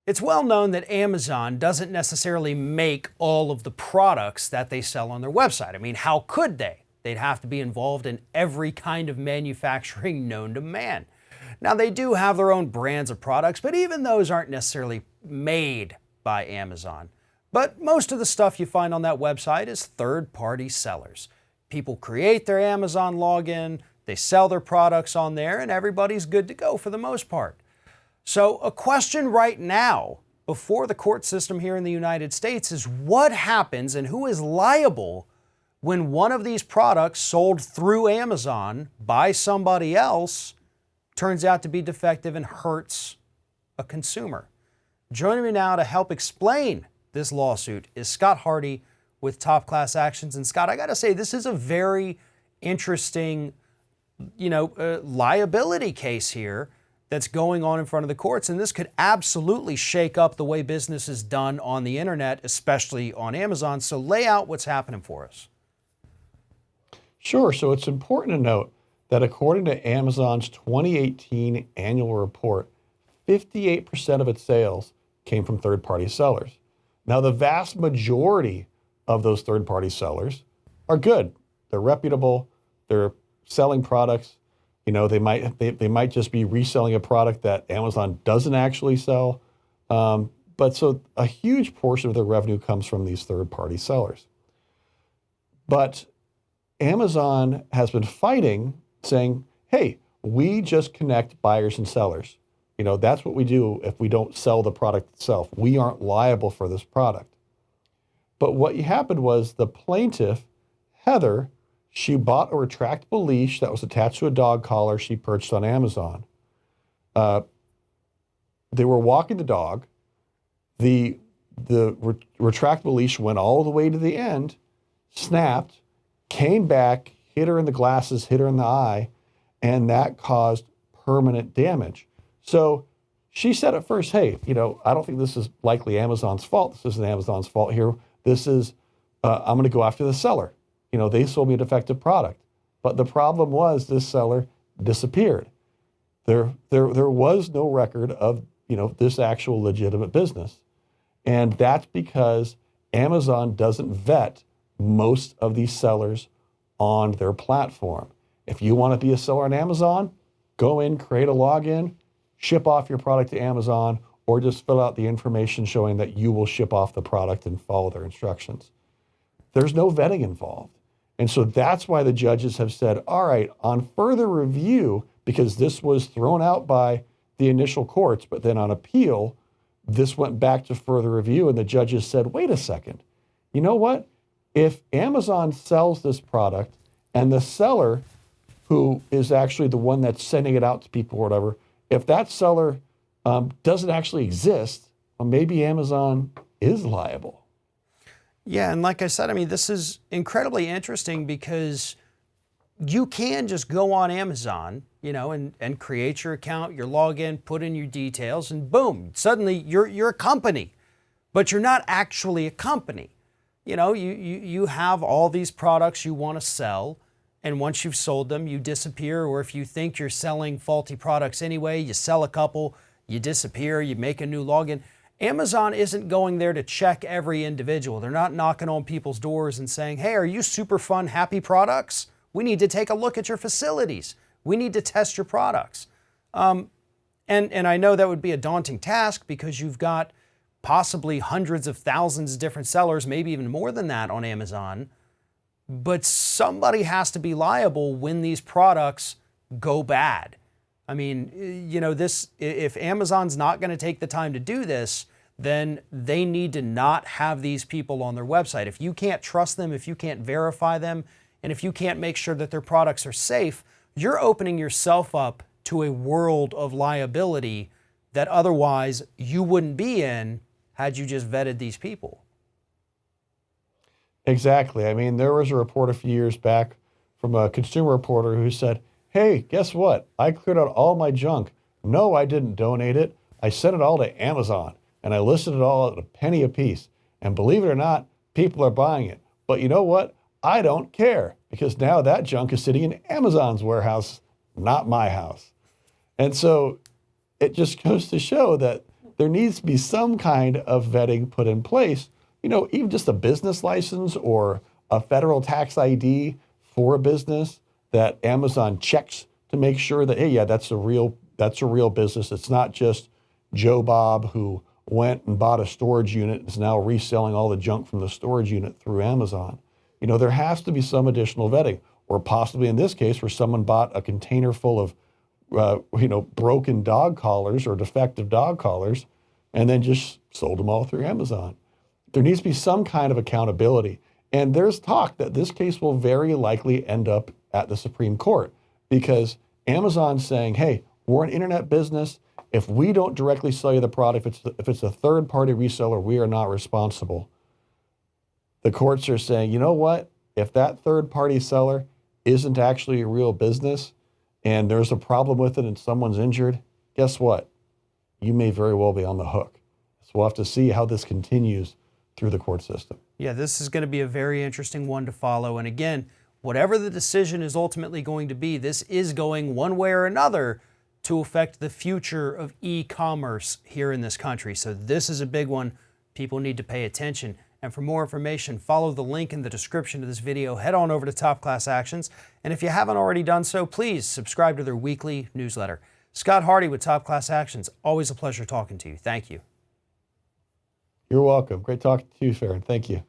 It's well known that Amazon doesn't necessarily make all of the products that they sell on their website. I mean, how could they? They'd have to be involved in every kind of manufacturing known to man. Now, they do have their own brands of products, but even those aren't necessarily made by Amazon. But most of the stuff you find on that website is third-party sellers. People create their Amazon login, they sell their products on there, and everybody's good to go for the most part. So a question right now before the court system here in the United States is what happens and who is liable when one of these products sold through Amazon by somebody else turns out to be defective and hurts a consumer. Joining me now to help explain this lawsuit is Scott Hardy with Top Class Actions. And Scott, I got to say, this is a very interesting, liability case here that's going on in front of the courts. And this could absolutely shake up the way business is done on the internet, especially on Amazon. So lay out what's happening for us. Sure. So it's important to note that according to Amazon's 2018 annual report, 58% of its sales came from third-party sellers. Now, the vast majority of those third-party sellers are good. They're reputable. They're selling products. They might just be reselling a product that Amazon doesn't actually sell. But so a huge portion of their revenue comes from these third-party sellers. But Amazon has been fighting, saying, hey, we just connect buyers and sellers. That's what we do if we don't sell the product itself. We aren't liable for this product. But what happened was the plaintiff, Heather, she bought a retractable leash that was attached to a dog collar she purchased on Amazon. They were walking the dog. The retractable leash went all the way to the end, snapped, came back, hit her in the glasses, hit her in the eye, and that caused permanent damage. So she said at first, hey, I don't think this is likely Amazon's fault. This isn't Amazon's fault here. This is, I'm going to go after the seller. They sold me a defective product. But the problem was this seller disappeared. There was no record of, this actual legitimate business. And that's because Amazon doesn't vet most of these sellers on their platform. If you want to be a seller on Amazon, go in, create a login, ship off your product to Amazon, or just fill out the information showing that you will ship off the product and follow their instructions. There's no vetting involved. And so that's why the judges have said, all right, on further review, because this was thrown out by the initial courts, but then on appeal, this went back to further review, and the judges said, wait a second, you know what? If Amazon sells this product and the seller, who is actually the one that's sending it out to people or whatever, if that seller doesn't actually exist, well, maybe Amazon is liable. Yeah, and like I said, this is incredibly interesting because you can just go on Amazon, and create your account, your login, put in your details, and boom, suddenly you're a company, but you're not actually a company. You have all these products you want to sell, and once you've sold them, you disappear, or if you think you're selling faulty products anyway, you sell a couple, you disappear, you make a new login. Amazon isn't going there to check every individual. They're not knocking on people's doors and saying, hey, are you super fun, happy products? We need to take a look at your facilities. We need to test your products. And I know that would be a daunting task because you've got possibly hundreds of thousands of different sellers, maybe even more than that on Amazon. But somebody has to be liable when these products go bad. If Amazon's not going to take the time to do this, then they need to not have these people on their website. If you can't trust them, if you can't verify them, and if you can't make sure that their products are safe, you're opening yourself up to a world of liability that otherwise you wouldn't be in had you just vetted these people. Exactly. There was a report a few years back from a consumer reporter who said, hey, guess what? I cleared out all my junk. No, I didn't donate it. I sent it all to Amazon, and I listed it all at a penny a piece. And believe it or not, people are buying it. But you know what? I don't care, because now that junk is sitting in Amazon's warehouse, not my house. And so it just goes to show that there needs to be some kind of vetting put in place. Even just a business license or a federal tax ID for a business that Amazon checks to make sure that, hey, yeah, that's a real business. It's not just Joe Bob who went and bought a storage unit and is now reselling all the junk from the storage unit through Amazon. There has to be some additional vetting, or possibly in this case where someone bought a container full of broken dog collars or defective dog collars and then just sold them all through Amazon. There needs to be some kind of accountability. And there's talk that this case will very likely end up at the Supreme Court because Amazon's saying, hey, we're an internet business. If we don't directly sell you the product, if it's a third-party reseller, we are not responsible. The courts are saying, you know what? If that third-party seller isn't actually a real business and there's a problem with it and someone's injured, guess what? You may very well be on the hook. So we'll have to see how this continues through the court system. Yeah, this is going to be a very interesting one to follow. And again, whatever the decision is ultimately going to be, this is going one way or another to affect the future of e-commerce here in this country. So this is a big one. People need to pay attention. And for more information, follow the link in the description of this video. Head on over to Top Class Actions. And if you haven't already done so, please subscribe to their weekly newsletter. Scott Hardy with Top Class Actions. Always a pleasure talking to you. Thank you. You're welcome. Great talking to you, Farron. Thank you.